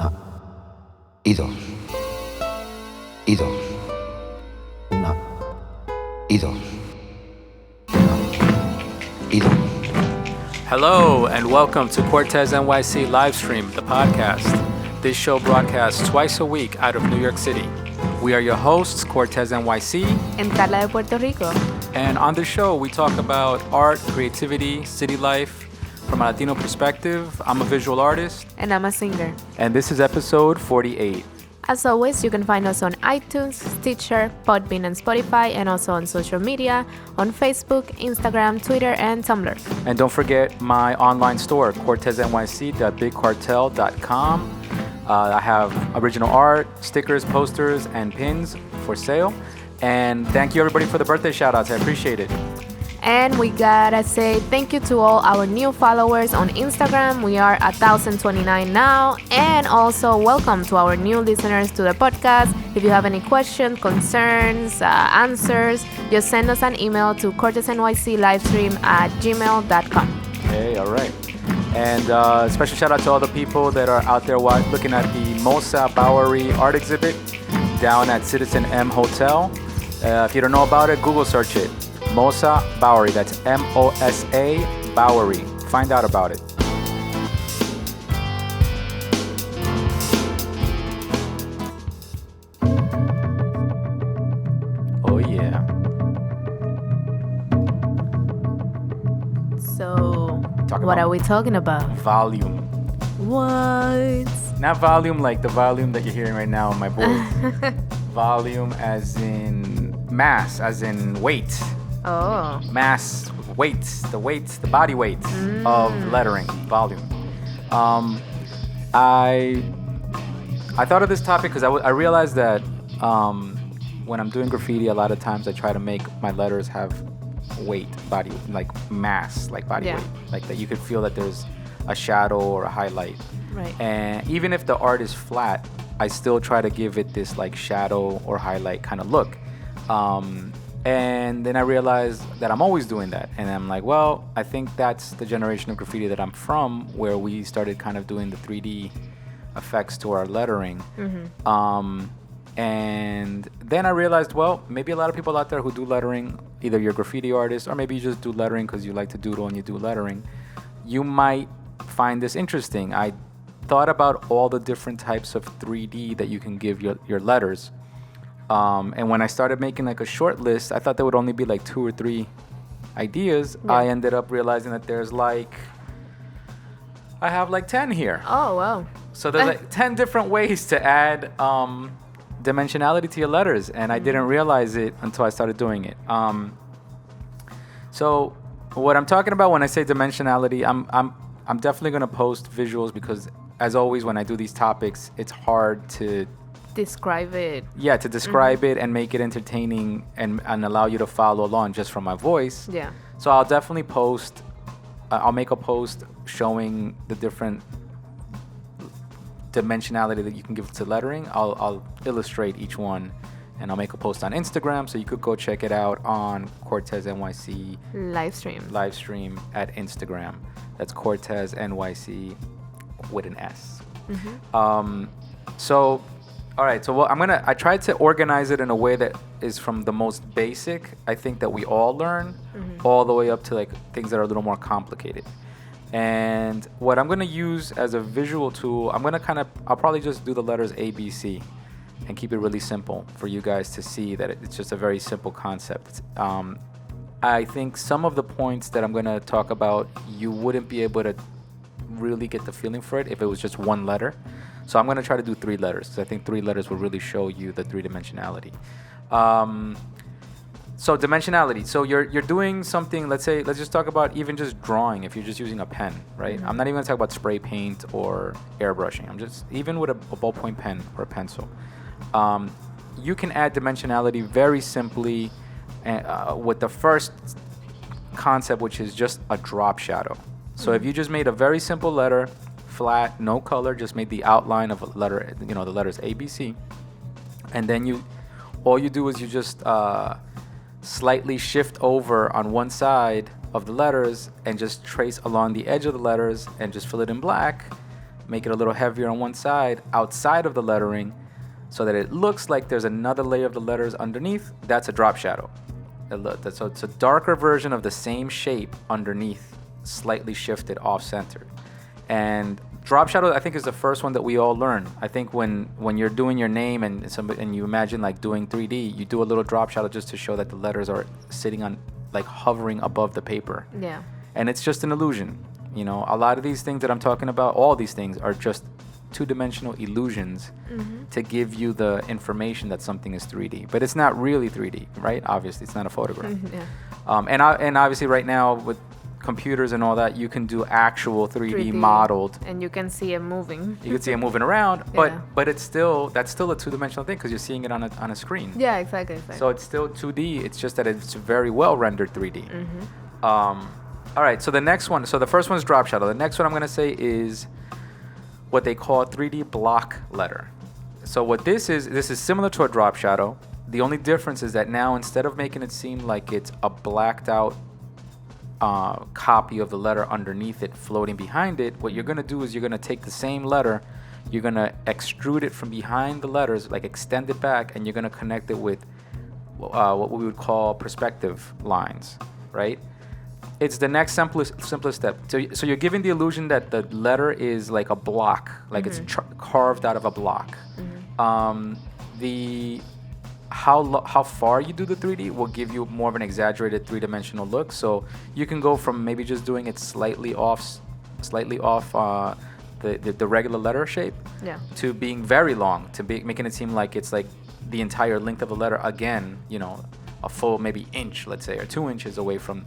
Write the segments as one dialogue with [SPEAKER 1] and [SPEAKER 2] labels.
[SPEAKER 1] Una y dos. Y dos. Una y dos. Una y dos.
[SPEAKER 2] Hello and welcome to Cortes NYC Livestream, the podcast. This show broadcasts twice a week out of New York City. We are your hosts, Cortes NYC
[SPEAKER 3] and Carla de Puerto Rico.
[SPEAKER 2] And on the show, we talk about art, creativity, city life from a Latino perspective. I'm a visual artist.
[SPEAKER 3] And I'm a singer.
[SPEAKER 2] And this is episode 48.
[SPEAKER 3] As always, you can find us on iTunes, Stitcher, Podbean, and Spotify, and also on social media, on Facebook, Instagram, Twitter, and Tumblr.
[SPEAKER 2] And don't forget my online store, cortesnyc.bigcartel.com. I have original art, stickers, posters, and pins for sale. And thank you, everybody, for the birthday shout-outs. I appreciate it.
[SPEAKER 3] And we gotta say thank you to all our new followers on Instagram. We are 1,029 now. And also welcome to our new listeners to the podcast. If you have any questions, concerns, answers, just send us an email to cortesnyclivestream@gmail.com.
[SPEAKER 2] Okay, all right. And special shout out to all the people that are out there looking at the Masa Bowery art exhibit down at Citizen M Hotel. If you don't know about it, Google search it. Masa Bowery, that's M-O-S-A Bowery. Find out about it. Oh yeah.
[SPEAKER 3] So, what are we talking about?
[SPEAKER 2] Volume.
[SPEAKER 3] What?
[SPEAKER 2] Not volume like the volume that you're hearing right now in my voice. Volume as in mass, as in weight.
[SPEAKER 3] Oh.
[SPEAKER 2] Mass, weight, the body weight of lettering, volume. I thought of this topic because I realized that when I'm doing graffiti, a lot of times I try to make my letters have weight, body, like mass, like body weight, like that you could feel that there's a shadow or a highlight.
[SPEAKER 3] Right.
[SPEAKER 2] And even if the art is flat, I still try to give it this like shadow or highlight kind of look. And then I realized that I'm always doing that. And I'm like, well, I think that's the generation of graffiti that I'm from, where we started kind of doing the 3D effects to our lettering. Mm-hmm. And then I realized, well, maybe a lot of people out there who do lettering, either you're a graffiti artist or maybe you just do lettering because you like to doodle and you do lettering, you might find this interesting. I thought about all the different types of 3D that you can give your letters. And when I started making like a short list, I thought there would only be like 2 or 3 ideas. Yeah. I ended up realizing that there's like, I have like 10 here.
[SPEAKER 3] Oh, wow.
[SPEAKER 2] So there's like 10 different ways to add dimensionality to your letters. And I didn't realize it until I started doing it. So what I'm talking about when I say dimensionality, I'm definitely going to post visuals because as always, when I do these topics, it's hard to
[SPEAKER 3] describe it.
[SPEAKER 2] Yeah, to describe it and make it entertaining and allow you to follow along just from my voice.
[SPEAKER 3] Yeah.
[SPEAKER 2] So I'll definitely post, I'll make a post showing the different dimensionality that you can give to lettering. I'll illustrate each one and I'll make a post on Instagram so you could go check it out on Cortes NYC Livestream at Instagram. That's Cortes NYC with an S. Mm-hmm. All right, so I tried to organize it in a way that is from the most basic, I think, that we all learn, all the way up to like things that are a little more complicated. And what I'm gonna use as a visual tool, I'll probably just do the letters A, B, C and keep it really simple for you guys to see that it's just a very simple concept. I think some of the points that I'm gonna talk about, you wouldn't be able to really get the feeling for it if it was just one letter. So I'm going to try to do 3 letters because I think 3 letters will really show you the 3-dimensionality. So dimensionality. So you're doing something, let's just talk about even just drawing if you're just using a pen, right? Mm-hmm. I'm not even going to talk about spray paint or airbrushing. I'm just, even with a ballpoint pen or a pencil. You can add dimensionality very simply with the first concept, which is just a drop shadow. So if you just made a very simple letter, flat, no color, just made the outline of a letter, the letters A, B, C, and then all you do is you just slightly shift over on one side of the letters and just trace along the edge of the letters and just fill it in black, make it a little heavier on one side outside of the lettering so that it looks like there's another layer of the letters underneath, that's a drop shadow. So it's a darker version of the same shape underneath, slightly shifted off-centered. And drop shadow, I think, is the first one that we all learn. I think when you're doing your name and you imagine like doing 3D, you do a little drop shadow just to show that the letters are sitting on, like hovering above the paper.
[SPEAKER 3] Yeah.
[SPEAKER 2] And it's just an illusion. You know, a lot of these things that I'm talking about, all these things are just two-dimensional illusions to give you the information that something is 3D. But it's not really 3D, right? Obviously, it's not a photograph.
[SPEAKER 3] Yeah.
[SPEAKER 2] And obviously right now with computers and all that, you can do actual 3D modeled,
[SPEAKER 3] and you can see it moving.
[SPEAKER 2] You can see it moving around, but that's still a two-dimensional thing because you're seeing it on a screen.
[SPEAKER 3] Yeah, exactly.
[SPEAKER 2] So it's still 2D. It's just that it's very well rendered 3D. All right. So the next one. So the first one is drop shadow. The next one I'm gonna say is what they call 3D block letter. So what this is similar to a drop shadow. The only difference is that now instead of making it seem like it's a blacked out copy of the letter underneath it floating behind it, what you're going to do is you're going to take the same letter, you're going to extrude it from behind the letters, like extend it back, and you're going to connect it with what we would call perspective lines, right? It's the next simplest step. So you're giving the illusion that the letter is like a block, like it's carved out of a block. How far you do the 3D will give you more of an exaggerated three-dimensional look. So you can go from maybe just doing it slightly off the regular letter shape, to being very long, to making it seem like it's like the entire length of the letter again, you know, a full maybe inch, let's say, or 2 inches away from,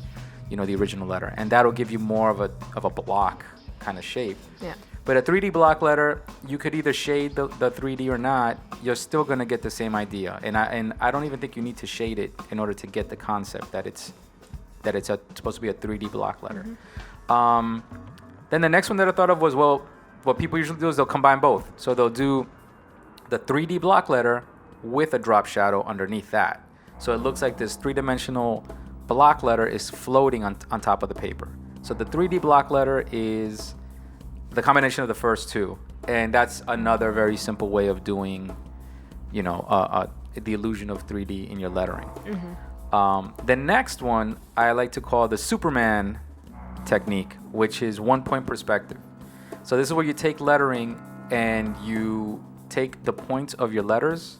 [SPEAKER 2] you know, the original letter, and that'll give you more of a block kind of shape. Yeah. But a 3D block letter, you could either shade the 3D or not. You're still gonna get the same idea, and I don't even think you need to shade it in order to get the concept that it's supposed to be a 3D block letter. Then the next one that I thought of was, well, what people usually do is they'll combine both. So they'll do the 3D block letter with a drop shadow underneath that. So it looks like this three-dimensional block letter is floating on top of the paper. So the 3D block letter is the combination of the first two, and that's another very simple way of doing, you know, the illusion of 3D in your lettering. The next one I like to call the Superman technique, which is one-point perspective. So this is where you take lettering and you take the points of your letters,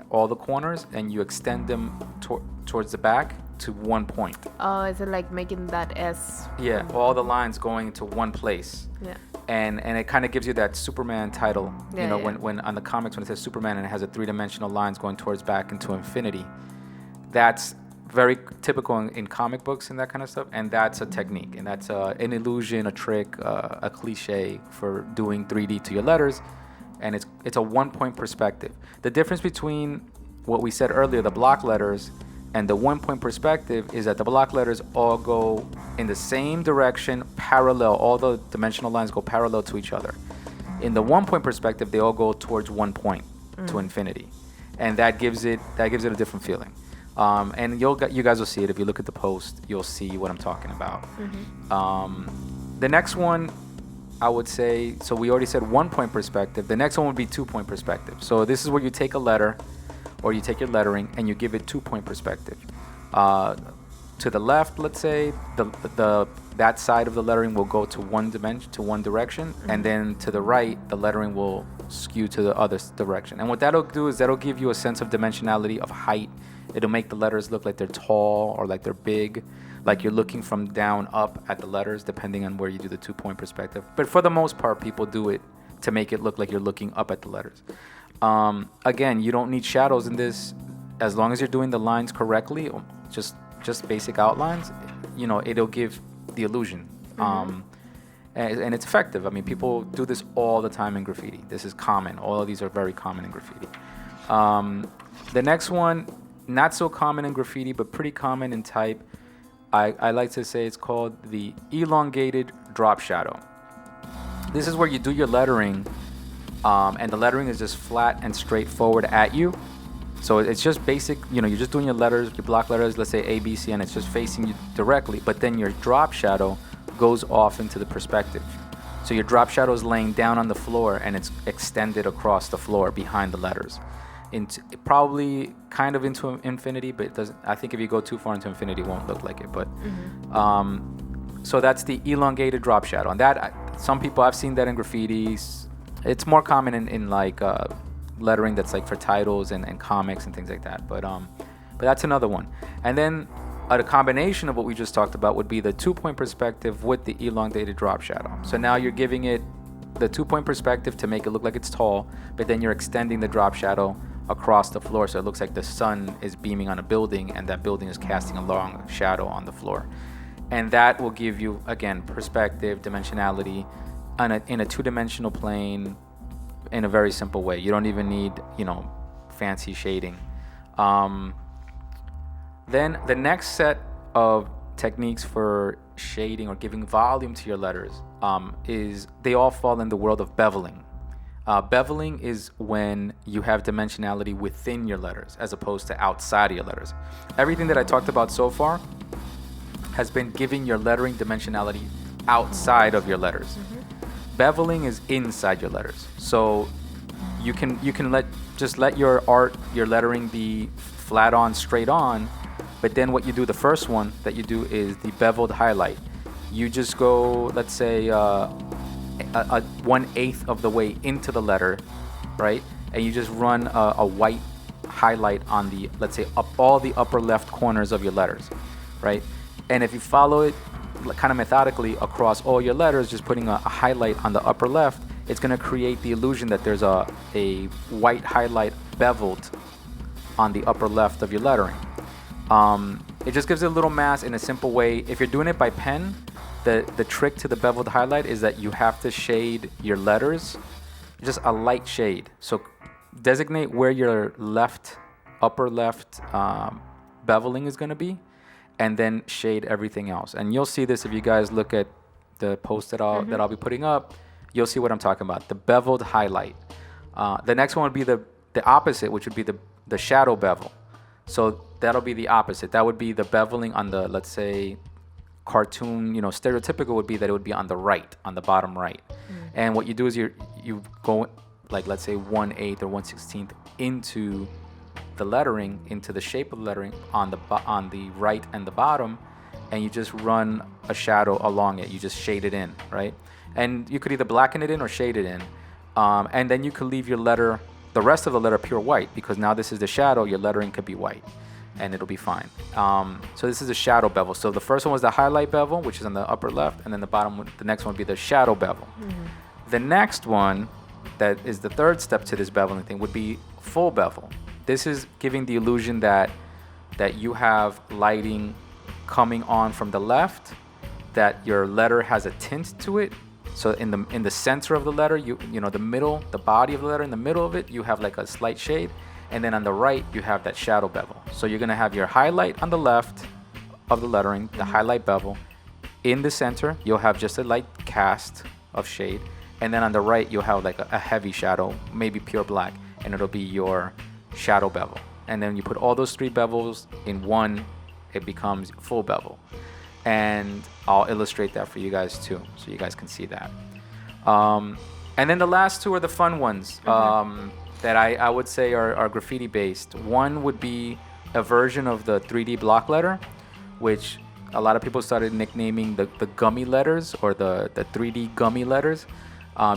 [SPEAKER 2] all the corners, and you extend them towards the back to 1 point.
[SPEAKER 3] Oh, is it like making that S?
[SPEAKER 2] Yeah, all the lines going to one place. Yeah. And it kind of gives you that Superman title. Yeah, you know, when on the comics, when it says Superman and it has a three-dimensional lines going towards back into infinity, that's very typical in comic books and that kind of stuff. And that's a technique, and that's an illusion, a trick, a cliche for doing 3D to your letters. And it's a one-point perspective. The difference between what we said earlier, the block letters, and the one-point perspective is that the block letters all go in the same direction, parallel. All the dimensional lines go parallel to each other. In the one-point perspective, they all go towards 1 point to infinity, and that gives it a different feeling. And you guys will see it if you look at the post. You'll see what I'm talking about. The next one, I would say, so we already said 1 point perspective. The next one would be 2 point perspective. So this is where you take a letter, or you take your lettering and you give it 2 point perspective. To the left, let's say, that side of the lettering will go to one direction, and then to the right, the lettering will skew to the other direction. And what that'll do is that'll give you a sense of dimensionality, of height. It'll make the letters look like they're tall or like they're big, like you're looking from down up at the letters, depending on where you do the 2 point perspective. But for the most part, people do it to make it look like you're looking up at the letters. Again, you don't need shadows in this, as long as you're doing the lines correctly, just basic outlines, you know, it'll give the illusion. And it's effective. I mean, people do this all the time in graffiti. This is common. All of these are very common in graffiti. The next one, not so common in graffiti, but pretty common in type. I like to say it's called the elongated drop shadow. This is where you do your lettering, and the lettering is just flat and straightforward at you. So it's just basic, you know, you're just doing your letters, your block letters, let's say A, B, C, and it's just facing you directly. But then your drop shadow goes off into the perspective. So your drop shadow is laying down on the floor and it's extended across the floor behind the letters. Probably kind of into infinity, but it doesn't. I think if you go too far into infinity, it won't look like it. But so that's the elongated drop shadow. And that, some people, I've seen that in graffitis. It's more common in like lettering that's like for titles and comics and things like that. But that's another one. And then a combination of what we just talked about would be the 2-point perspective with the elongated drop shadow. So now you're giving it the 2-point perspective to make it look like it's tall, but then you're extending the drop shadow across the floor, so it looks like the sun is beaming on a building and that building is casting a long shadow on the floor. And that will give you, again, perspective, dimensionality in a 2-dimensional plane in a very simple way. You don't even need, fancy shading. Then the next set of techniques for shading or giving volume to your letters is they all fall in the world of beveling. Beveling is when you have dimensionality within your letters as opposed to outside of your letters. Everything that I talked about so far has been giving your lettering dimensionality outside of your letters. Beveling is inside your letters. So you can let your art, your lettering be flat on, straight on, but then what you do, the first one that you do is the beveled highlight. You just go, let's say, 1/8 of the way into the letter, right? And you just run a white highlight on the, let's say, all the upper left corners of your letters, right? And if you follow it kind of methodically across all your letters, just putting a highlight on the upper left, it's going to create the illusion that there's a white highlight beveled on the upper left of your lettering. It just gives it a little mass in a simple way. If you're doing it by pen, the trick to the beveled highlight is that you have to shade your letters just a light shade. So designate where your upper left beveling is going to be, and then shade everything else. And you'll see this if you guys look at the post that I'll be putting up. You'll see what I'm talking about, the beveled highlight. The next one would be the opposite, which would be the shadow bevel. So that'll be the opposite. That would be the beveling on the, let's say, cartoon, stereotypical would be that it would be on the right, on the bottom right. And what you do is you go, like, let's say 1/8 or 1/16 into the lettering, into the shape of the lettering on the right and the bottom, and you just run a shadow along it. You just shade it in, right? And you could either blacken it in or shade it in. And then you could leave the rest of the letter pure white, because now this is the shadow, your lettering could be white and it'll be fine. So this is a shadow bevel. So the first one was the highlight bevel, which is on the upper left, and then the next one would be the shadow bevel. The next one, that is the third step to this beveling thing, would be full bevel. This is giving the illusion that you have lighting coming on from the left, that your letter has a tint to it. So in the center of the letter, the middle, the body of the letter, in the middle of it, you have like a slight shade. And then on the right, you have that shadow bevel. So you're going to have your highlight on the left of the lettering, the highlight bevel. In the center, you'll have just a light cast of shade. And then on the right, you'll have like a heavy shadow, maybe pure black, and it'll be your shadow bevel. And then you put all those three bevels in one, it becomes full bevel. And I'll illustrate that for you guys too, so you guys can see that. And then the last two are the fun ones. That I would say are graffiti based. One would be a version of the 3D block letter, which a lot of people started nicknaming the gummy letters, or the 3D gummy letters,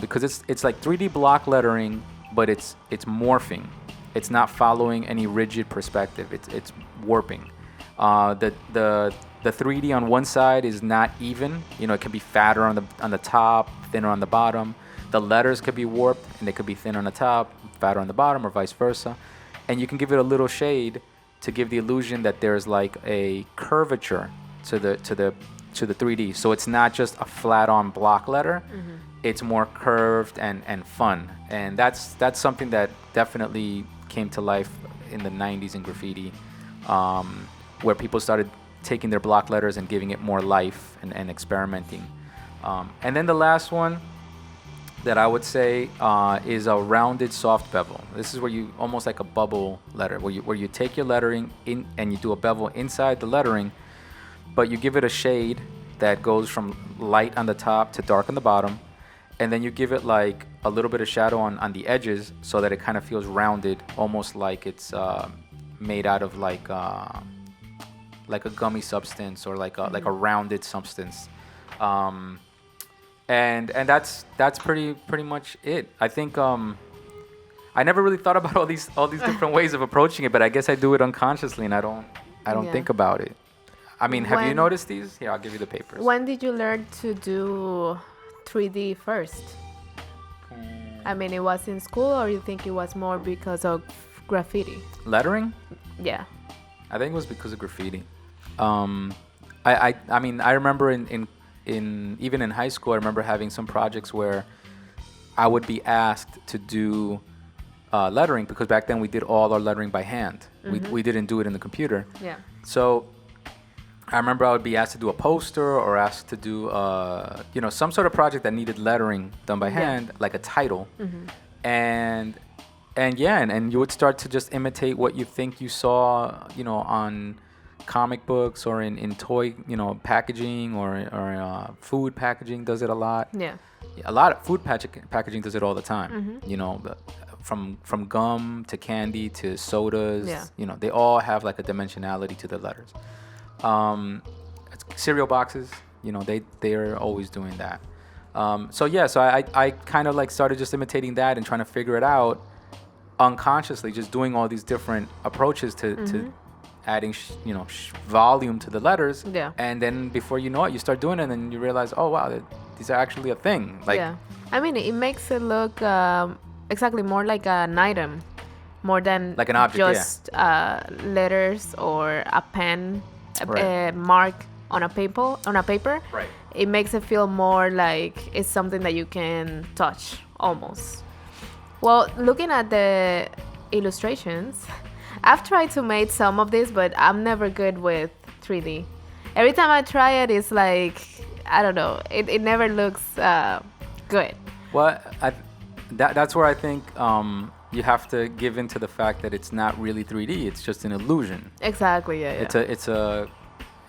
[SPEAKER 2] because it's like 3D block lettering, but it's morphing. It's not following any rigid perspective. It's warping. The 3D on one side is not even. It can be fatter on the top, thinner on the bottom. The letters could be warped and they could be thin on the top, fatter on the bottom, or vice versa. And you can give it a little shade to give the illusion that there's like a curvature to the 3D. So it's not just a flat on block letter. It's more curved and fun. And that's something that definitely came to life in the 90s in graffiti, where people started taking their block letters and giving it more life and experimenting. And then the last one that I would say is a rounded soft bevel. This is where you almost like a bubble letter, where you take your lettering in and you do a bevel inside the lettering, but you give it a shade that goes from light on the top to dark on the bottom, and then you give it like a little bit of shadow on the edges so that it kind of feels rounded, almost like it's made out of like a gummy substance or like a rounded substance. And that's pretty much it. I think I never really thought about all these different ways of approaching it, but I guess I do it unconsciously, and I don't think about it. I mean, have you noticed these? Here, I'll give you the papers.
[SPEAKER 3] When did you learn to do 3D first? I mean, it was in school, or you think it was more because of graffiti?
[SPEAKER 2] Lettering?
[SPEAKER 3] Yeah.
[SPEAKER 2] I think it was because of graffiti. I mean, I remember in even in high school, I remember having some projects where I would be asked to do lettering, because back then we did all our lettering by hand. We didn't do it in the computer.
[SPEAKER 3] Yeah. So
[SPEAKER 2] I remember I would be asked to do a poster or asked to do some sort of project that needed lettering done by hand, like a title. And you would start to just imitate what you think you saw, on comic books or in toy, packaging or food packaging does it a lot.
[SPEAKER 3] Yeah.
[SPEAKER 2] A lot of food packaging does it all the time. From gum to candy to sodas. Yeah. They all have like a dimensionality to the letters. Cereal boxes, they're always doing that. So I kind of like started just imitating that and trying to figure it out unconsciously, just doing all these different approaches to adding volume to the letters.
[SPEAKER 3] Yeah.
[SPEAKER 2] And then before you know it, you start doing it, and then you realize, oh wow, these are actually a thing. Like,
[SPEAKER 3] yeah. I mean, it makes it look exactly more like an item, more than
[SPEAKER 2] like an object,
[SPEAKER 3] just letters or a pen, a mark on a paper.
[SPEAKER 2] Right.
[SPEAKER 3] It makes it feel more like it's something that you can touch almost. Well, looking at the illustrations, I've tried to make some of this, but I'm never good with 3D. Every time I try it, it's like, I don't know, it never looks good.
[SPEAKER 2] Well, that's where I think you have to give into the fact that it's not really 3D. It's just an illusion.
[SPEAKER 3] Exactly. Yeah.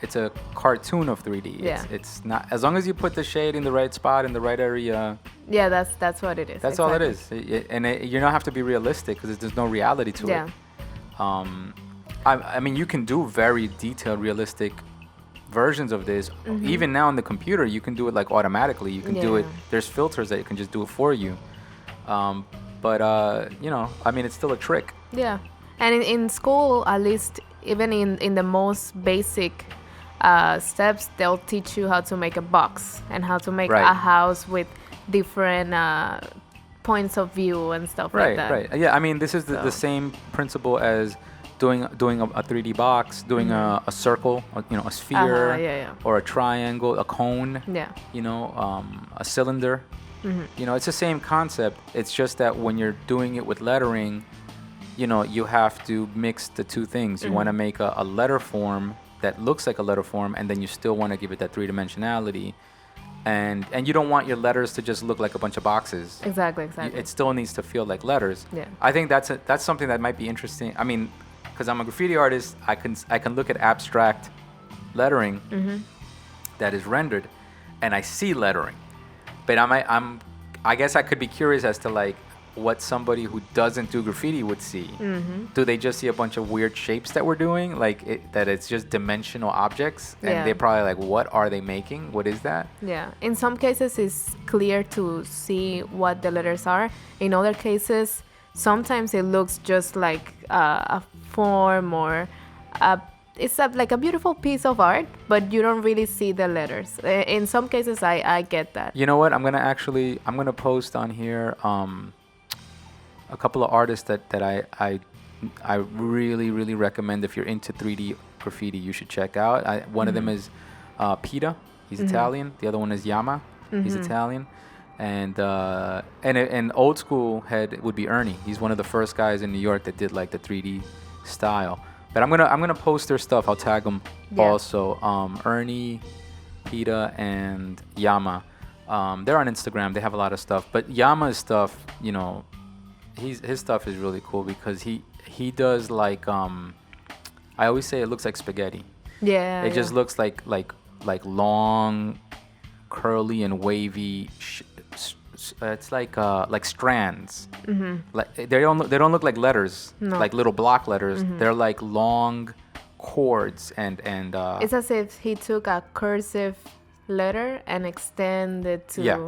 [SPEAKER 2] It's a cartoon of 3D.
[SPEAKER 3] Yeah.
[SPEAKER 2] It's not, as long as you put the shade in the right spot in the right area.
[SPEAKER 3] Yeah, that's what it is.
[SPEAKER 2] That's all it is. You don't have to be realistic, because there's no reality to it. I mean, you can do very detailed, realistic versions of this. Even now on the computer, you can do it like automatically. You can do it. There's filters that you can just do it for you. But I mean, it's still a trick.
[SPEAKER 3] Yeah. And in school, at least, even in the most basic steps, they'll teach you how to make a box and how to make a house with different points of view and stuff like that.
[SPEAKER 2] Right. Yeah. I mean, this is the same principle as doing a 3D box, doing a circle, a sphere, or a triangle, a cone.
[SPEAKER 3] Yeah.
[SPEAKER 2] A cylinder. It's the same concept. It's just that when you're doing it with lettering, you have to mix the two things. You want to make a letter form that looks like a letter form, and then you still want to give it that three-dimensionality. And you don't want your letters to just look like a bunch of boxes.
[SPEAKER 3] Exactly.
[SPEAKER 2] It still needs to feel like letters.
[SPEAKER 3] Yeah.
[SPEAKER 2] I think that's something that might be interesting. I mean, because I'm a graffiti artist, I can look at abstract lettering that is rendered, and I see lettering. But I guess I could be curious as to like what somebody who doesn't do graffiti would see. Do they just see a bunch of weird shapes that we're doing, that it's just dimensional objects, and they're probably like, what are they making? What is that?
[SPEAKER 3] Yeah. In some cases, it's clear to see what the letters are. In other cases, sometimes it looks just like a form or it's like a beautiful piece of art, but you don't really see the letters. In some cases, I get that.
[SPEAKER 2] You know what? I'm gonna post on here a couple of artists that I really, really recommend. If you're into 3D graffiti, you should check out. One of them is Pita. He's Italian. The other one is Yama. He's Italian. And an old school head would be Ernie. He's one of the first guys in New York that did like the 3D style. But I'm gonna post their stuff. I'll tag them also. Ernie, Pita, and Yama. They're on Instagram. They have a lot of stuff. But Yama's stuff, his stuff is really cool because he does like I always say it looks like spaghetti.
[SPEAKER 3] Yeah.
[SPEAKER 2] It just looks like long, curly and wavy it's like strands. Like they don't look like letters, like little block letters. They're like long chords and
[SPEAKER 3] it's as if he took a cursive letter and extended to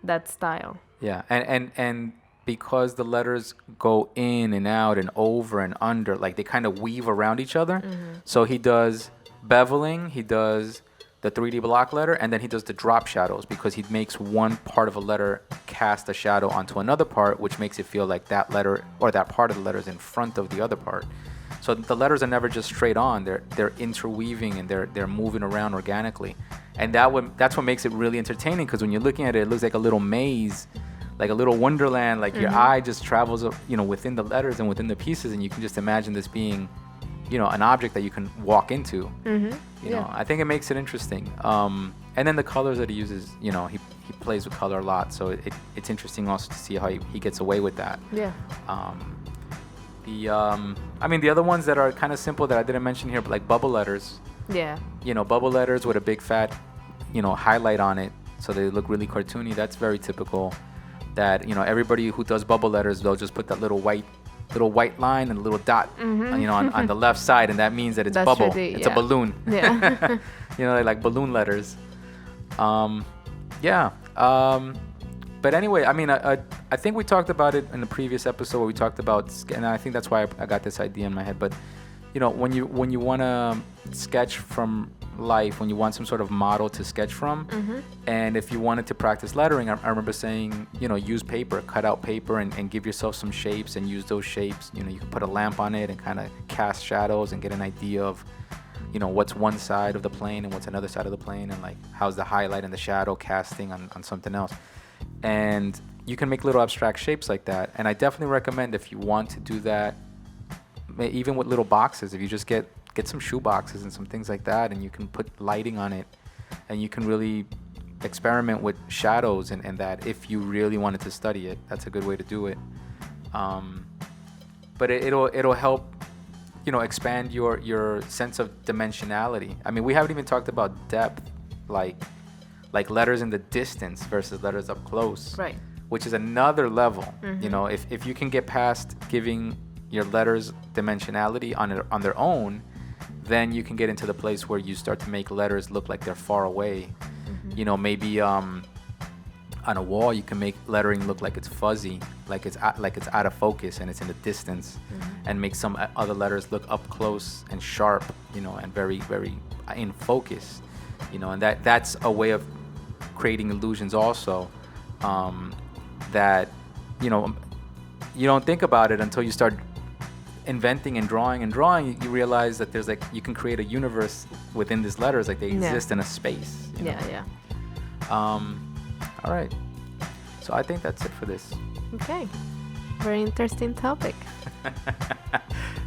[SPEAKER 3] that style.
[SPEAKER 2] Yeah, and because the letters go in and out and over and under, like they kind of weave around each other. So he does beveling, he does the 3D block letter, and then he does the drop shadows because he makes one part of a letter cast a shadow onto another part, which makes it feel like that letter or that part of the letter is in front of the other part. So the letters are never just straight on. They're interweaving and they're moving around organically. And that's what makes it really entertaining, because when you're looking at it, it looks like a little maze, like a little wonderland, like your eye just travels, within the letters and within the pieces, and you can just imagine this being, an object that you can walk into. I think it makes it interesting. And then the colors that he uses, he plays with color a lot, so it's interesting also to see how he gets away with that. The other ones that are kind of simple that I didn't mention here, but like bubble letters. Bubble letters with a big fat, highlight on it, so they look really cartoony. That's very typical. That everybody who does bubble letters, they'll just put that little white line and a little dot, on the left side, and that means that it's bubble. It's a balloon. They like balloon letters. But anyway, I think we talked about it in the previous episode where we talked about, and I think that's why I got this idea in my head. But when you want to sketch from life, when you want some sort of model to sketch from, and if you wanted to practice lettering, I remember saying, use paper, cut out paper, and give yourself some shapes and use those shapes. You can put a lamp on it and kind of cast shadows and get an idea of, what's one side of the plane and what's another side of the plane, and like how's the highlight and the shadow casting on something else. And you can make little abstract shapes like that. And I definitely recommend, if you want to do that, even with little boxes, if you just get some shoe boxes and some things like that, and you can put lighting on it, and you can really experiment with shadows and that, if you really wanted to study it. That's a good way to do it. But it'll help, expand your sense of dimensionality. We haven't even talked about depth, like letters in the distance versus letters up close,
[SPEAKER 3] right?
[SPEAKER 2] Which is another level. If you can get past giving your letters dimensionality on their own, then you can get into the place where you start to make letters look like they're far away. Maybe on a wall you can make lettering look like it's fuzzy, like it's out of focus and it's in the distance, and make some other letters look up close and sharp, and very, very in focus, and that's a way of creating illusions also, that you don't think about it until you start inventing and drawing. You realize that there's you can create a universe within these letters, like they exist in a space. All right, so I think that's it for this.
[SPEAKER 3] Okay, very interesting topic.
[SPEAKER 2] All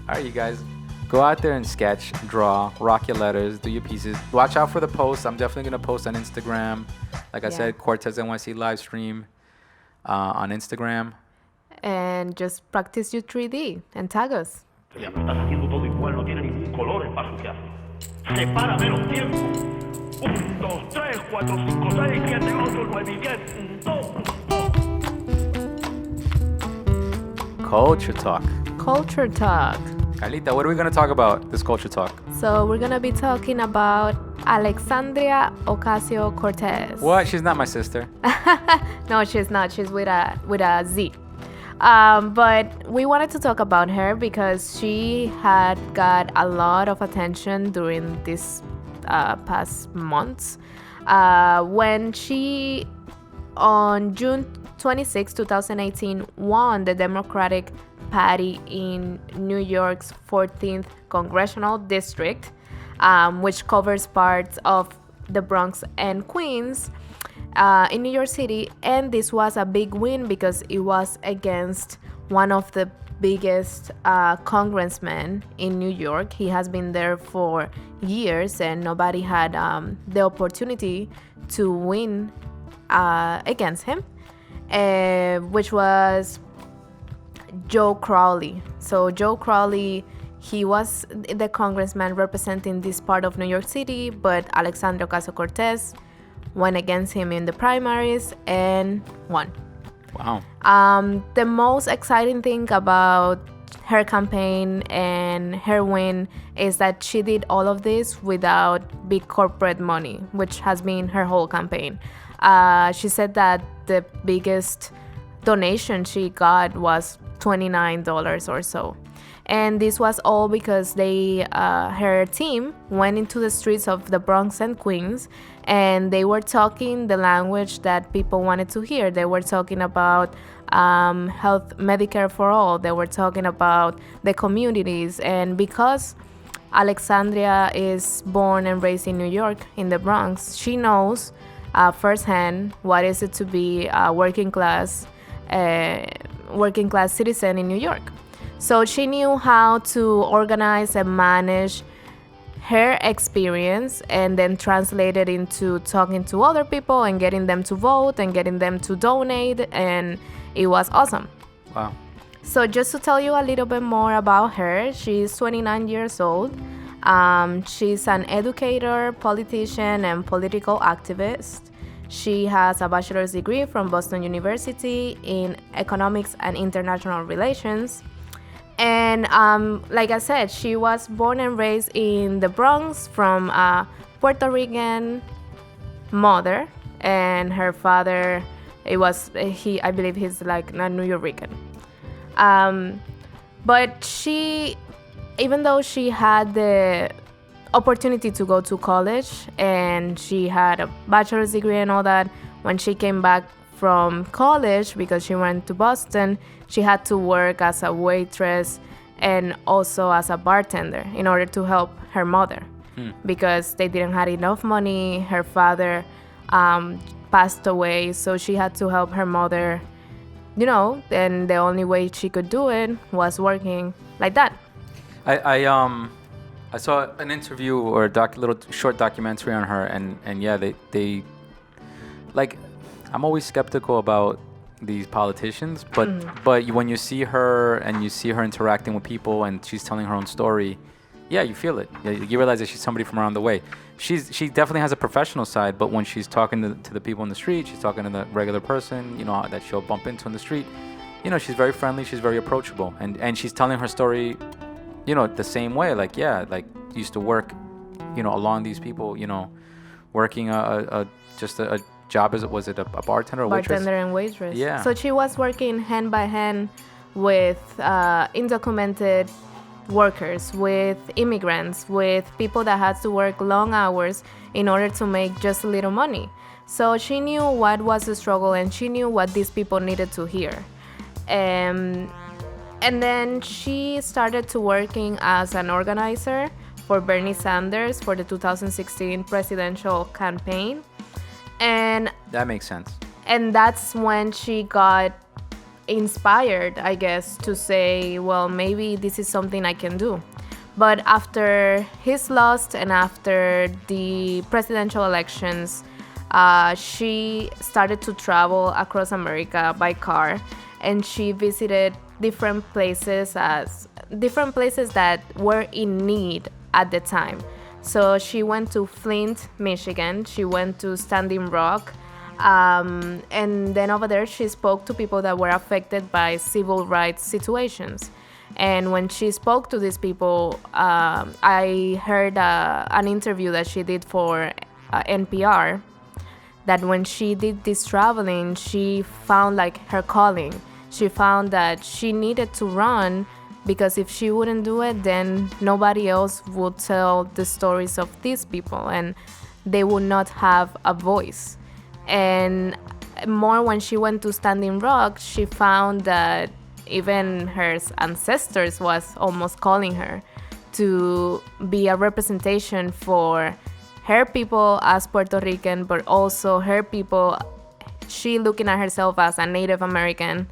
[SPEAKER 2] right, you guys, go out there and sketch, draw, rock your letters, do your pieces. Watch out for the posts. I'm definitely going to post on Instagram. Like I said, Cortes NYC Livestream on Instagram.
[SPEAKER 3] And just practice your 3D and tag us.
[SPEAKER 4] Ya lo estás haciendo todo igual, no tiene ningún color el paso que hace. Separa menos tiempo. 1, 2, 3, 4, 5, 6, 7, 8, 9 y 10.
[SPEAKER 2] Culture Talk.
[SPEAKER 3] Culture Talk.
[SPEAKER 2] Carlita, what are we going to talk about this Culture Talk?
[SPEAKER 3] So we're going to be talking about Alexandria Ocasio-Cortez.
[SPEAKER 2] What? She's not my sister.
[SPEAKER 3] No, she's not. She's with a Z. But we wanted to talk about her because she had got a lot of attention during this past months, when she, on June 26, 2018, won the Democratic Party in New York's 14th Congressional District, which covers parts of the Bronx and Queens, in New York City. And this was a big win because it was against one of the biggest congressmen in New York. He has been there for years and nobody had the opportunity to win against him, which was Joe Crowley. So Joe Crowley, he was the congressman representing this part of New York City, but Alexandria Ocasio-Cortez went against him in the primaries and won.
[SPEAKER 2] Wow.
[SPEAKER 3] The most exciting thing about her campaign and her win is that she did all of this without big corporate money, which has been her whole campaign. She said that the biggest donation she got was $29 or so. And this was all because her team went into the streets of the Bronx and Queens, and they were talking the language that people wanted to hear. They were talking about health, Medicare for all. They were talking about the communities. And because Alexandria is born and raised in New York, in the Bronx, she knows firsthand what is it to be a working class citizen in New York. So she knew how to organize and manage her experience and then translate it into talking to other people and getting them to vote and getting them to donate, and it was awesome.
[SPEAKER 2] Wow.
[SPEAKER 3] So just to tell you a little bit more about her, she's 29 years old. She's an educator, politician, and political activist. She has a bachelor's degree from Boston University in economics and international relations. And like I said, she was born and raised in the Bronx from a Puerto Rican mother, and her father, I believe he's like a New Yorican. But she, even though she had the opportunity to go to college and she had a bachelor's degree and all that, when she came back from college, because she went to Boston, she had to work as a waitress and also as a bartender in order to help her mother because they didn't have enough money. Her father passed away, so she had to help her mother, and the only way she could do it was working like that.
[SPEAKER 2] I saw an interview or a little short documentary on her, and yeah, they like, I'm always skeptical about these politicians, but when you see her and you see her interacting with people and she's telling her own story, yeah, you feel it. You realize that she's somebody from around the way. She definitely has a professional side, but when she's talking to the people in the street, she's talking to the regular person, that she'll bump into in the street. She's very friendly. She's very approachable, and she's telling her story, the same way. Like, yeah, like used to work, along these people, working just a job as was it a bartender or waitress?
[SPEAKER 3] Bartender and waitress.
[SPEAKER 2] Yeah.
[SPEAKER 3] So she was working hand by hand with undocumented workers, with immigrants, with people that had to work long hours in order to make just a little money. So she knew what was the struggle, and she knew what these people needed to hear. And then she started to working as an organizer for Bernie Sanders for the 2016 presidential campaign. And
[SPEAKER 2] that makes sense.
[SPEAKER 3] And that's when she got inspired, I guess, to say, well, maybe this is something I can do. But after his loss and after the presidential elections, she started to travel across America by car, and she visited different places that were in need at the time. So she went to Flint, Michigan. She went to Standing Rock. And then over there, she spoke to people that were affected by civil rights situations. And when she spoke to these people, I heard an interview that she did for NPR, that when she did this traveling, she found like her calling. She found that she needed to run, because if she wouldn't do it, then nobody else would tell the stories of these people, and they would not have a voice. And more when she went to Standing Rock, she found that even her ancestors was almost calling her to be a representation for her people as Puerto Rican, but also her people, she looking at herself as a Native American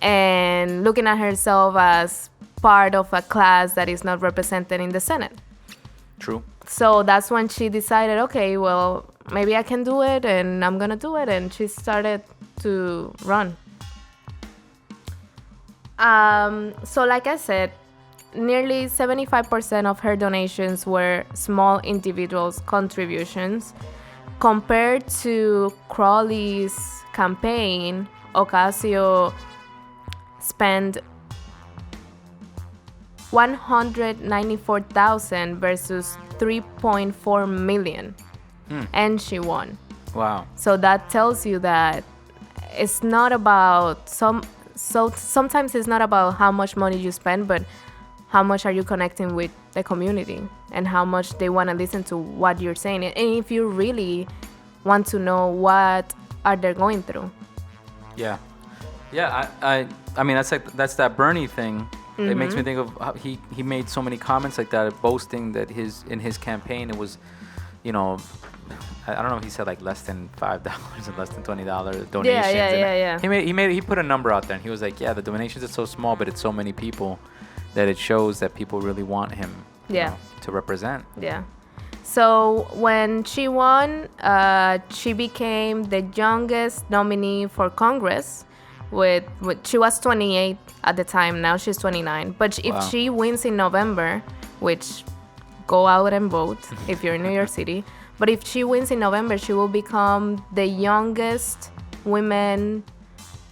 [SPEAKER 3] and looking at herself as part of a class that is not represented in the Senate.
[SPEAKER 2] True.
[SPEAKER 3] So that's when she decided, okay, well, maybe I can do it, and I'm gonna do it, and she started to run. So like I said, nearly 75% of her donations were small individuals' contributions. compared to Crowley's campaign, Ocasio spent $194,000 versus $3.4 million, and she won.
[SPEAKER 2] Wow.
[SPEAKER 3] So that tells you that it's not about sometimes it's not about how much money you spend, but how much are you connecting with the community and how much they want to listen to what you're saying, and if you really want to know what are they going through.
[SPEAKER 2] Yeah. I mean, that's that Bernie thing. It makes me think of how he made so many comments like that, boasting that in his campaign it was, I don't know if he said like less than $5 and less than $20 donations.
[SPEAKER 3] Yeah.
[SPEAKER 2] He put a number out there and he was like, yeah, the donations are so small, but it's so many people that it shows that people really want him to represent.
[SPEAKER 3] Yeah. So when she won, she became the youngest nominee for Congress. She was 28 at the time. Now she's 29. But if she wins in November, which go out and vote if you're in New York City. But if she wins in November, she will become the youngest woman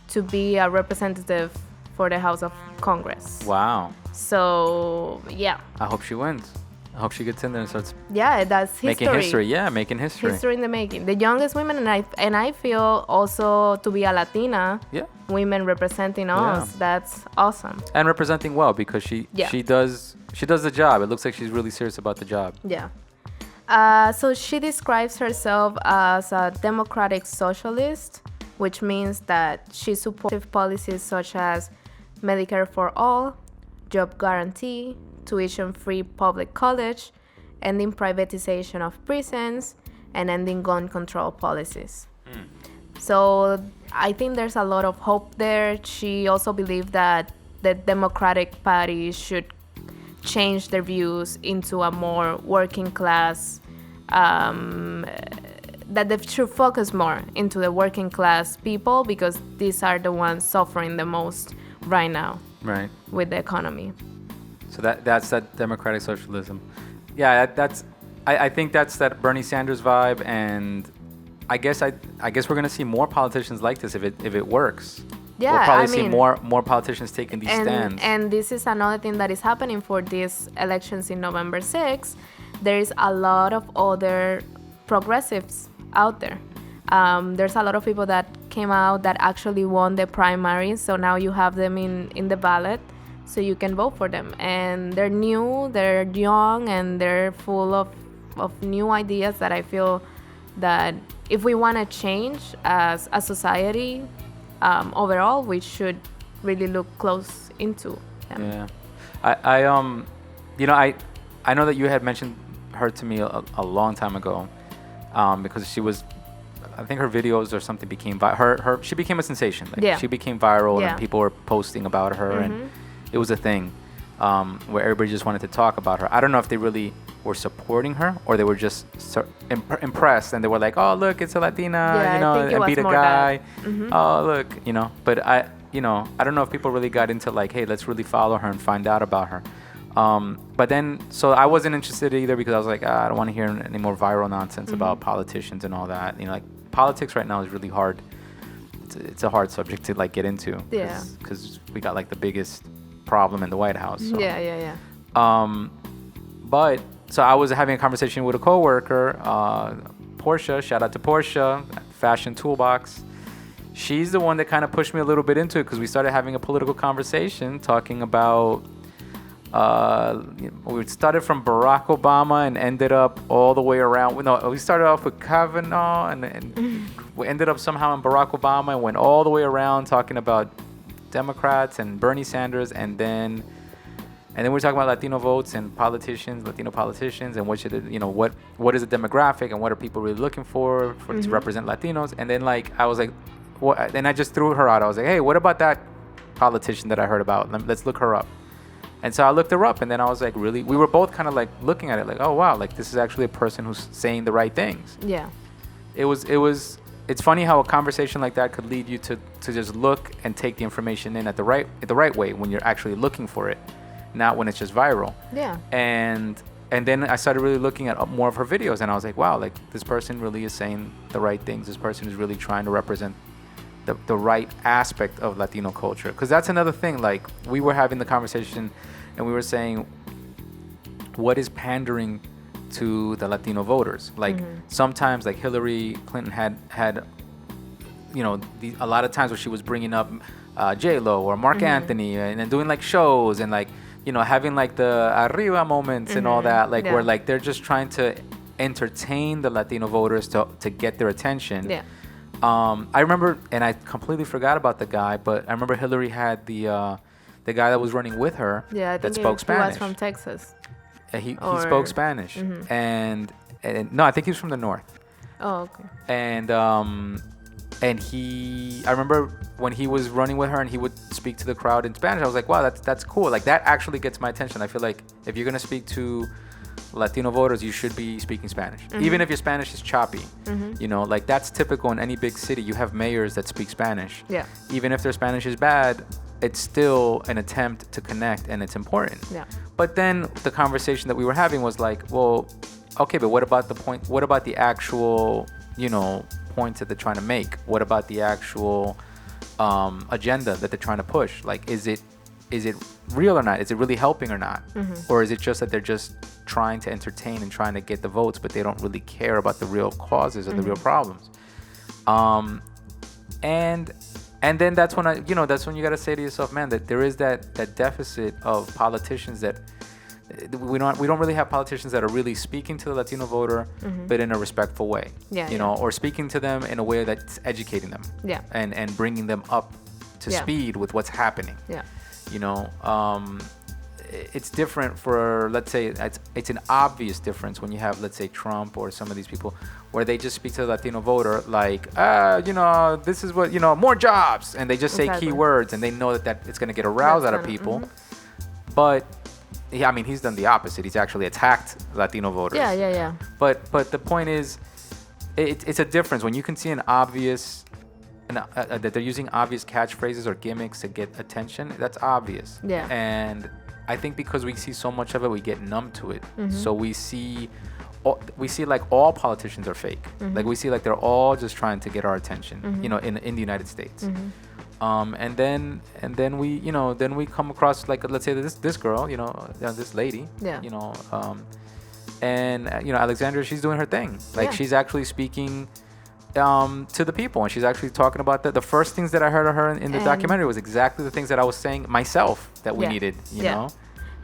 [SPEAKER 3] to be a representative for the House of Congress.
[SPEAKER 2] Wow.
[SPEAKER 3] So, yeah.
[SPEAKER 2] I hope she wins. I hope she gets in there and starts
[SPEAKER 3] that's history.
[SPEAKER 2] Making history. Yeah, making history.
[SPEAKER 3] History in the making. The youngest women, and I feel also to be a Latina women representing us. That's awesome.
[SPEAKER 2] And representing well, because she does the job. It looks like she's really serious about the job.
[SPEAKER 3] Yeah. So she describes herself as a democratic socialist, which means that she supports policies such as Medicare for all, job guarantee, tuition-free public college, ending privatization of prisons, and ending gun control policies. So I think there's a lot of hope there. She also believed that the Democratic Party should change their views into a more working class, that they should focus more into the working class people, because these are the ones suffering the most right now with the economy.
[SPEAKER 2] So that's that democratic socialism. Yeah, I think that's that Bernie Sanders vibe, and I guess we're gonna see more politicians like this if it works.
[SPEAKER 3] Yeah,
[SPEAKER 2] we'll probably see more politicians taking these stands.
[SPEAKER 3] And this is another thing that is happening for these elections in November 6th. There is a lot of other progressives out there. There's a lot of people that came out that actually won the primaries, so now you have them in the ballot, so you can vote for them. And they're new, they're young, and they're full of new ideas that I feel that if we want to change as a society, overall, we should really look close into them.
[SPEAKER 2] Yeah, I know that you had mentioned her to me a long time ago, because she was, I think her videos or something became she became a sensation. She became viral, and people were posting about her, and it was a thing where everybody just wanted to talk about her. I don't know if they really were supporting her or they were just impressed, and they were like, "Oh, look, it's a Latina, and beat a guy. Oh, look, But I don't know if people really got into like, hey, let's really follow her and find out about her. But then, so I wasn't interested either, because I was like, I don't want to hear any more viral nonsense about politicians and all that. Like politics right now is really hard. It's a hard subject to like get into.
[SPEAKER 3] Yeah.
[SPEAKER 2] Because we got like the biggest problem in the White House. So.
[SPEAKER 3] Yeah.
[SPEAKER 2] But so I was having a conversation with a coworker, Portia. Shout out to Portia, Fashion Toolbox. She's the one that kind of pushed me a little bit into it, because we started having a political conversation talking about. We started from Barack Obama and ended up all the way around. No, we started off with Kavanaugh and we ended up somehow in Barack Obama and went all the way around talking about Democrats and Bernie Sanders, and then we're talking about Latino votes and Latino politicians, and what is the demographic and what are people really looking for to represent Latinos. And then I was like, what? Then I just threw her out. I was like, hey, what about that politician that I heard about? Let's look her up. And so I looked her up, and then I was like, really? We were both kind of like looking at it like, oh, wow, like this is actually a person who's saying the right things.
[SPEAKER 3] Yeah.
[SPEAKER 2] It's funny how a conversation like that could lead you to just look and take the information in the right way when you're actually looking for it, not when it's just viral.
[SPEAKER 3] Yeah.
[SPEAKER 2] And and then I started really looking at more of her videos, and I was like, wow, like this person really is saying the right things. This person is really trying to represent the right aspect of Latino culture. Because that's another thing. Like, we were having the conversation, and we were saying, what is pandering to the Latino voters? Like, sometimes, like Hillary Clinton had a lot of times where she was bringing up J-Lo or Mark Anthony, and doing like shows and like, having like the arriba moments and all that, like where like they're just trying to entertain the Latino voters to get their attention. Yeah. I remember, and I completely forgot about the guy, but I remember Hillary had the guy that was running with her that spoke Spanish.
[SPEAKER 3] He was from Texas.
[SPEAKER 2] He spoke Spanish, and no, I think he was from the north.
[SPEAKER 3] Oh, okay.
[SPEAKER 2] And I remember when he was running with her and he would speak to the crowd in Spanish, I was like, wow, that's cool. Like, that actually gets my attention. I feel like if you're gonna speak to Latino voters, you should be speaking Spanish, even if your Spanish is choppy. Like, that's typical in any big city. You have mayors that speak Spanish. Yeah. Even if their Spanish is bad, it's still an attempt to connect, and it's important. Yeah. But then the conversation that we were having was like, well, okay, but what about the point? What about the actual, points that they're trying to make? What about the actual agenda that they're trying to push? Like, is it real or not? Is it really helping or not? Or is it just that they're just trying to entertain and trying to get the votes, but they don't really care about the real causes or the real problems? And then that's when that's when you got to say to yourself, man, that there is that deficit of politicians that we don't really have politicians that are really speaking to the Latino voter, but in a respectful way. Or speaking to them in a way that's educating them. Yeah. And bringing them up to speed with what's happening. Yeah. It's different for, let's say, it's an obvious difference when you have, let's say, Trump or some of these people where they just speak to the Latino voter like, this is what, more jobs. And they just say key words, and they know that it's going to get a rouse out of people. But, yeah, I mean, he's done the opposite. He's actually attacked Latino voters. Yeah. But the point is, it's a difference. When you can see an obvious, that they're using obvious catchphrases or gimmicks to get attention, that's obvious. Yeah. And I think because we see so much of it, we get numb to it. So we see like all politicians are fake. Like, we see like they're all just trying to get our attention, in the United States. And then we come across, like, let's say this girl, this lady, and Alexandria, she's doing her thing. Like, she's actually speaking to the people, and she's actually talking about the first things that I heard of her in the documentary was exactly the things that I was saying myself that we needed, you know.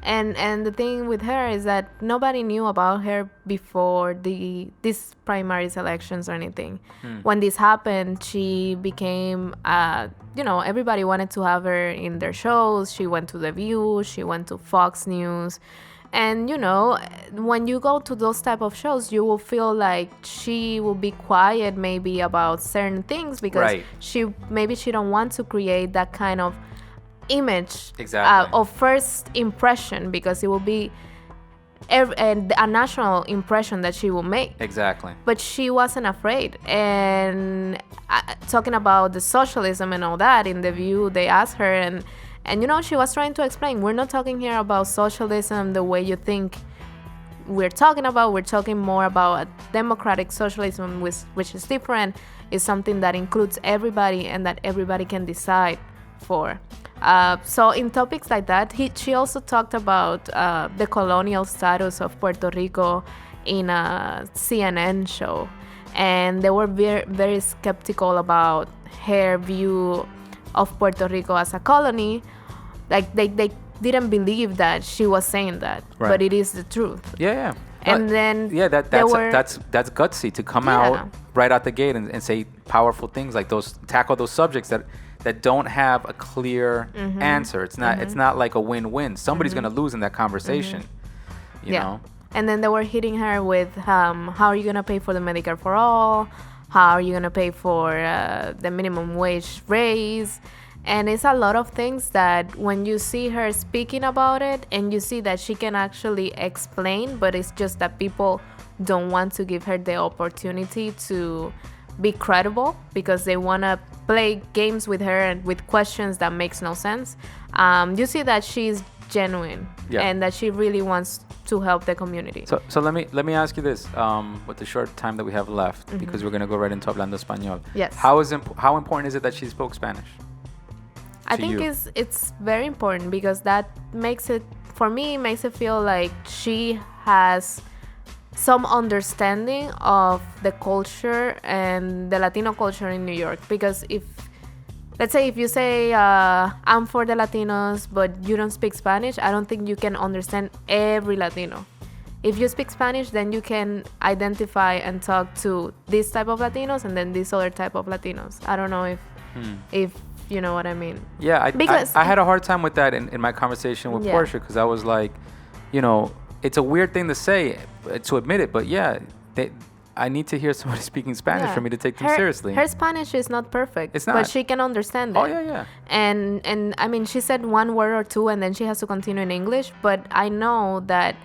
[SPEAKER 3] And the thing with her is that nobody knew about her before these primaries elections or anything. When this happened, she became everybody wanted to have her in their shows. She went to The View, she went to Fox News. And, when you go to those type of shows, you will feel like she will be quiet maybe about certain things because she don't want to create that kind of image of first impression, because it will be a national impression that she will make. Exactly. But she wasn't afraid. And talking about the socialism and all that, in The View, they asked her, and she was trying to explain, we're not talking here about socialism the way you think we're talking about. We're talking more about a democratic socialism, which is different. It's something that includes everybody and that everybody can decide for. So in topics like that, she also talked about the colonial status of Puerto Rico in a CNN show. And they were very, very skeptical about her view of Puerto Rico as a colony. Like, they didn't believe that she was saying that, but it is the truth. Yeah. And then
[SPEAKER 2] that's gutsy to come out right out the gate and say powerful things like those, tackle those subjects that don't have a clear answer. It's not like a win-win. Somebody's gonna lose in that conversation. You know.
[SPEAKER 3] And then they were hitting her with how are you gonna pay for the Medicare for all? How are you gonna pay for the minimum wage raise? And it's a lot of things that when you see her speaking about it and you see that she can actually explain, but it's just that people don't want to give her the opportunity to be credible because they want to play games with her and with questions that makes no sense. You see that she's genuine and that she really wants to help the community.
[SPEAKER 2] So let me ask you this, with the short time that we have left, because we're going to go right into Hablando Español.
[SPEAKER 3] Yes.
[SPEAKER 2] How important is it that she spoke Spanish?
[SPEAKER 3] I think it's very important, because that makes it feel like she has some understanding of the culture and the Latino culture in New York. Because let's say if you say I'm for the Latinos but you don't speak Spanish, I don't think you can understand every Latino. If you speak Spanish, then you can identify and talk to this type of Latinos and then this other type of Latinos. I don't know if you know what I mean.
[SPEAKER 2] Yeah, I had a hard time with that in my conversation with Portia, because I was like, it's a weird thing to say, to admit it, but I need to hear somebody speaking Spanish for me to take them seriously.
[SPEAKER 3] Her Spanish is not perfect.
[SPEAKER 2] It's not.
[SPEAKER 3] But she can understand it.
[SPEAKER 2] Oh, yeah.
[SPEAKER 3] And I mean, she said one word or two and then she has to continue in English. But I know that,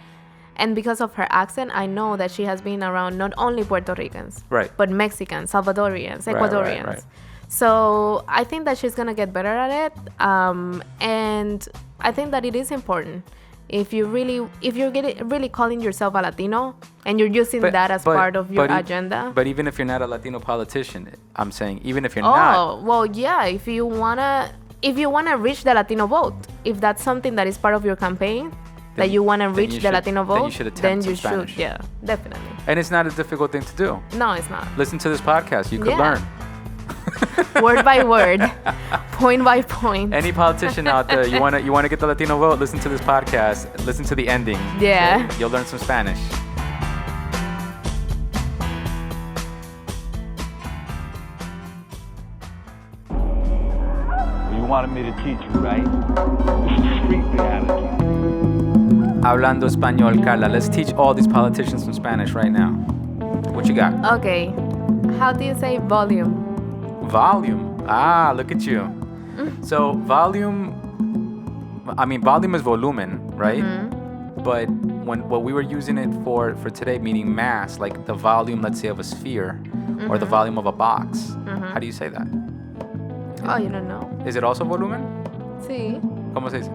[SPEAKER 3] and because of her accent, I know that she has been around not only Puerto Ricans, but Mexicans, Salvadorians, Ecuadorians. Right. So I think that she's going to get better at it. And I think that it is important. If you're really calling yourself a Latino and you're using that as part of your agenda.
[SPEAKER 2] But even if you're not a Latino politician, I'm saying, even if you're not.
[SPEAKER 3] Oh, well, yeah. If you wanna reach the Latino vote, if that's something that is part of your campaign, that you want to reach the Latino vote, then you should. Yeah, definitely.
[SPEAKER 2] And it's not a difficult thing to do.
[SPEAKER 3] No, it's not.
[SPEAKER 2] Listen to this podcast. You could learn.
[SPEAKER 3] Word by word, point by point.
[SPEAKER 2] Any politician out there, you wanna get the Latino vote, listen to this podcast, listen to the ending.
[SPEAKER 3] Yeah.
[SPEAKER 2] Okay? You'll learn some Spanish.
[SPEAKER 4] You wanted me to teach you, right? This is street reality.
[SPEAKER 2] Hablando Español, Carla. Let's teach all these politicians some Spanish right now. What you got?
[SPEAKER 3] Okay. How do you say volume?
[SPEAKER 2] Volume. Ah, look at you. So volume is volumen, right? But what we were using it for today, meaning mass, like the volume, let's say, of a sphere, or the volume of a box. How do you say that?
[SPEAKER 3] Oh, you don't know.
[SPEAKER 2] Is it also volumen?
[SPEAKER 3] Sí.
[SPEAKER 2] ¿Cómo se dice?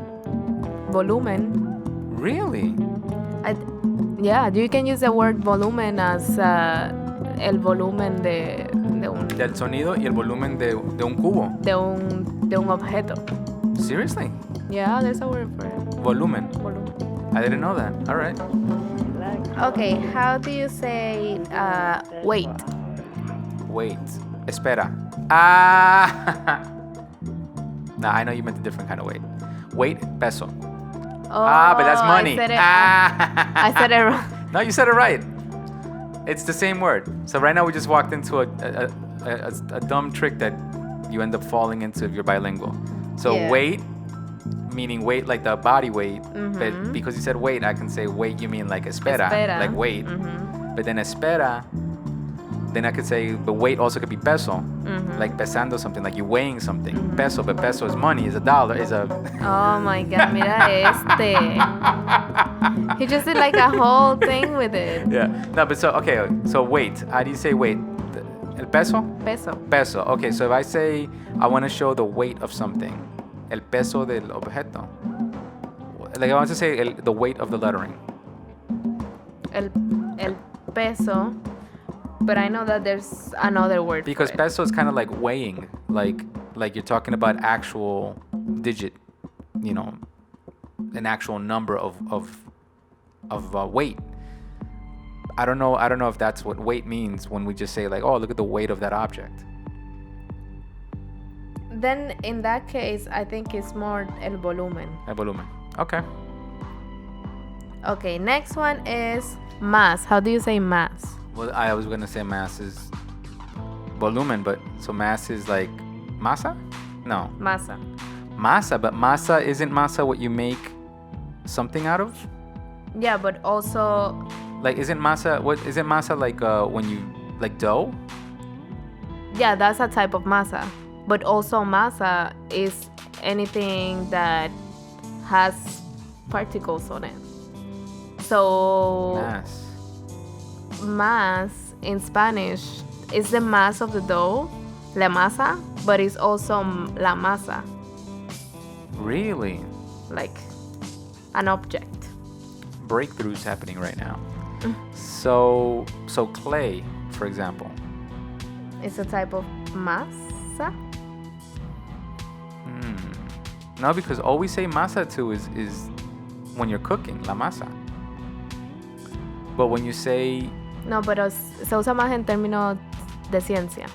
[SPEAKER 3] Volumen.
[SPEAKER 2] Really?
[SPEAKER 3] You can use the word volumen as el volumen
[SPEAKER 2] del sonido y el volumen de un cubo.
[SPEAKER 3] De un objeto.
[SPEAKER 2] Seriously?
[SPEAKER 3] Yeah, there's a word for it.
[SPEAKER 2] Volumen. I didn't know that. All right.
[SPEAKER 3] Okay, how do you say wait?
[SPEAKER 2] Wait. Espera. Ah. Nah, I know you meant a different kind of wait. Wait, peso.
[SPEAKER 3] Oh,
[SPEAKER 2] but that's money.
[SPEAKER 3] I said it wrong.
[SPEAKER 2] No, you said it right. It's the same word. So right now we just walked into a dumb trick that you end up falling into if you're bilingual. So weight, meaning weight like the body weight. But because you said wait, I can say wait, you mean like espera. Like wait. But then espera, then I could say the weight also could be peso. Like pesando something, like you're weighing something. Peso, but peso is money, is a dollar, is a...
[SPEAKER 3] Oh my God, mira este. He just did like a whole thing with it.
[SPEAKER 2] Yeah. No, but so weight. How do you say weight? El peso?
[SPEAKER 3] Peso.
[SPEAKER 2] Peso. Okay, so if I say I want to show the weight of something, el peso del objeto. Like I want to say the weight of the lettering.
[SPEAKER 3] El peso. But I know that there's another word
[SPEAKER 2] because
[SPEAKER 3] for it.
[SPEAKER 2] Peso is kind of like weighing, like you're talking about actual digit, an actual number of weight. I don't know if that's what weight means when we just say like, oh, look at the weight of that object.
[SPEAKER 3] Then in that case, I think it's more el volumen.
[SPEAKER 2] El volumen. Okay.
[SPEAKER 3] Okay, next one is más. How do you say más?
[SPEAKER 2] Well, I was going to say mass is volumen, but so mass is like masa? No.
[SPEAKER 3] Masa.
[SPEAKER 2] Masa, but masa, isn't masa what you make something out of?
[SPEAKER 3] Yeah, but also...
[SPEAKER 2] Like, isn't masa like when you, like dough?
[SPEAKER 3] Yeah, that's a type of masa. But also masa is anything that has particles on it. So... Mass in Spanish is the mass of the dough, la masa, but it's also la masa.
[SPEAKER 2] Really?
[SPEAKER 3] Like an object.
[SPEAKER 2] breakthroughs happening right now. So clay, for example.
[SPEAKER 3] It's a type of masa?
[SPEAKER 2] No, because all we say masa to is when you're cooking, la masa. But when you say...
[SPEAKER 3] No, pero se usa más en términos de ciencia.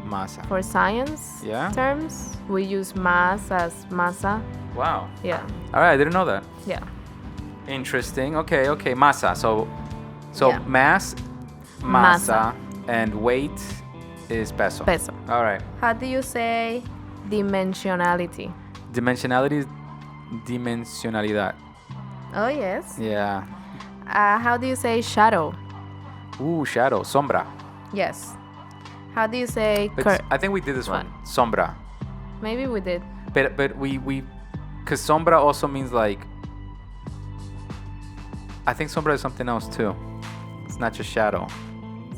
[SPEAKER 2] Masa.
[SPEAKER 3] For science terms, we use mass as masa.
[SPEAKER 2] Wow.
[SPEAKER 3] Yeah.
[SPEAKER 2] All right, I didn't know that.
[SPEAKER 3] Yeah.
[SPEAKER 2] Interesting. Okay, masa. So
[SPEAKER 3] yeah.
[SPEAKER 2] mass, masa, and weight is peso.
[SPEAKER 3] Peso.
[SPEAKER 2] All right.
[SPEAKER 3] How do you say dimensionality?
[SPEAKER 2] Dimensionality is dimensionalidad.
[SPEAKER 3] Oh, yes.
[SPEAKER 2] Yeah.
[SPEAKER 3] How do you say shadow?
[SPEAKER 2] Ooh, shadow. Sombra.
[SPEAKER 3] Yes. How do you say...
[SPEAKER 2] I think we did this one. Sombra.
[SPEAKER 3] Maybe we did.
[SPEAKER 2] But we... Because sombra also means like... I think sombra is something else too. It's not just shadow.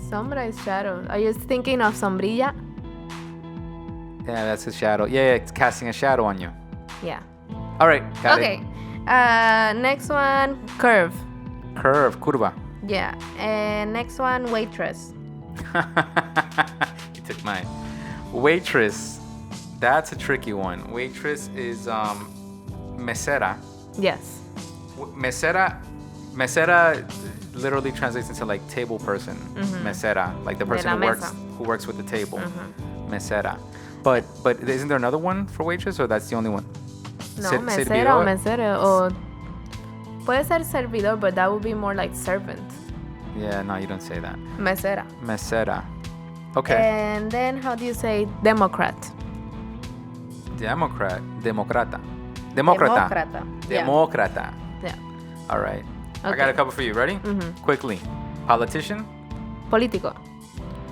[SPEAKER 3] Sombra is shadow. Are you thinking of sombrilla?
[SPEAKER 2] Yeah, that's a shadow. Yeah, it's casting a shadow on you.
[SPEAKER 3] Yeah.
[SPEAKER 2] All right, got it.
[SPEAKER 3] Okay. Next one, curve.
[SPEAKER 2] Curva.
[SPEAKER 3] Yeah. And next one, waitress.
[SPEAKER 2] You took mine. Waitress. That's a tricky one. Waitress is mesera.
[SPEAKER 3] Yes.
[SPEAKER 2] Mesera literally translates into like table person. Mesera, like the person who works with the table. Mesera. But isn't there another one for waitress, or that's the only one?
[SPEAKER 3] No, mesera o mesero, o puede ser servidor, but that would be more like servant.
[SPEAKER 2] Yeah, no, you don't say that.
[SPEAKER 3] Mesera.
[SPEAKER 2] Okay.
[SPEAKER 3] And then how do you say Democrat?
[SPEAKER 2] Democrata.
[SPEAKER 3] Yeah.
[SPEAKER 2] All right.
[SPEAKER 3] Okay.
[SPEAKER 2] I got a couple for you. Ready? Quickly. Politician.
[SPEAKER 3] Político.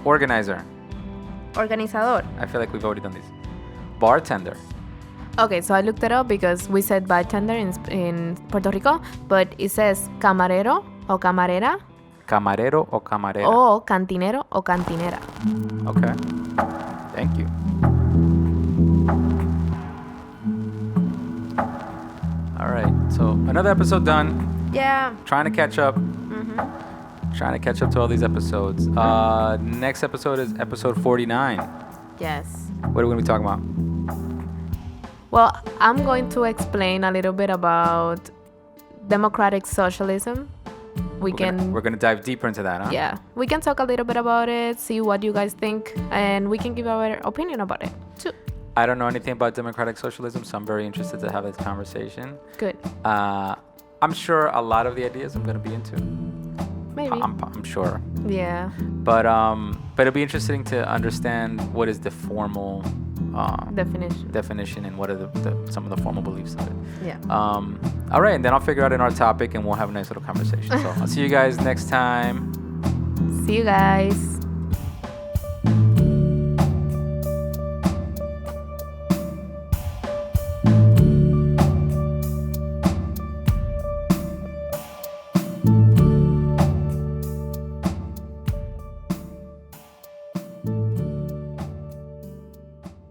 [SPEAKER 2] Organizer.
[SPEAKER 3] Organizador.
[SPEAKER 2] I feel like we've already done these. Bartender.
[SPEAKER 3] Okay, so I looked it up because we said bartender in Puerto Rico, but it says camarero o camarera.
[SPEAKER 2] Camarero o camarera.
[SPEAKER 3] O cantinero o cantinera.
[SPEAKER 2] Okay. Thank you. All right. So another episode done.
[SPEAKER 3] Yeah.
[SPEAKER 2] Trying to catch up. Trying to catch up to all these episodes. Next episode is episode 49.
[SPEAKER 3] Yes.
[SPEAKER 2] What are we going to be talking about?
[SPEAKER 3] Well, I'm going to explain a little bit about democratic socialism. We're going
[SPEAKER 2] to dive deeper into that, huh?
[SPEAKER 3] Yeah. We can talk a little bit about it, see what you guys think, and we can give our opinion about it, too.
[SPEAKER 2] I don't know anything about democratic socialism, so I'm very interested to have this conversation.
[SPEAKER 3] Good.
[SPEAKER 2] I'm sure a lot of the ideas I'm going to be into.
[SPEAKER 3] Maybe.
[SPEAKER 2] I'm sure.
[SPEAKER 3] Yeah.
[SPEAKER 2] But it'll be interesting to understand what is the formal definition and what are some of the formal beliefs of it.
[SPEAKER 3] Yeah.
[SPEAKER 2] All right, and then I'll figure out another topic and we'll have a nice little conversation. So I'll see you guys next time.
[SPEAKER 3] See you guys.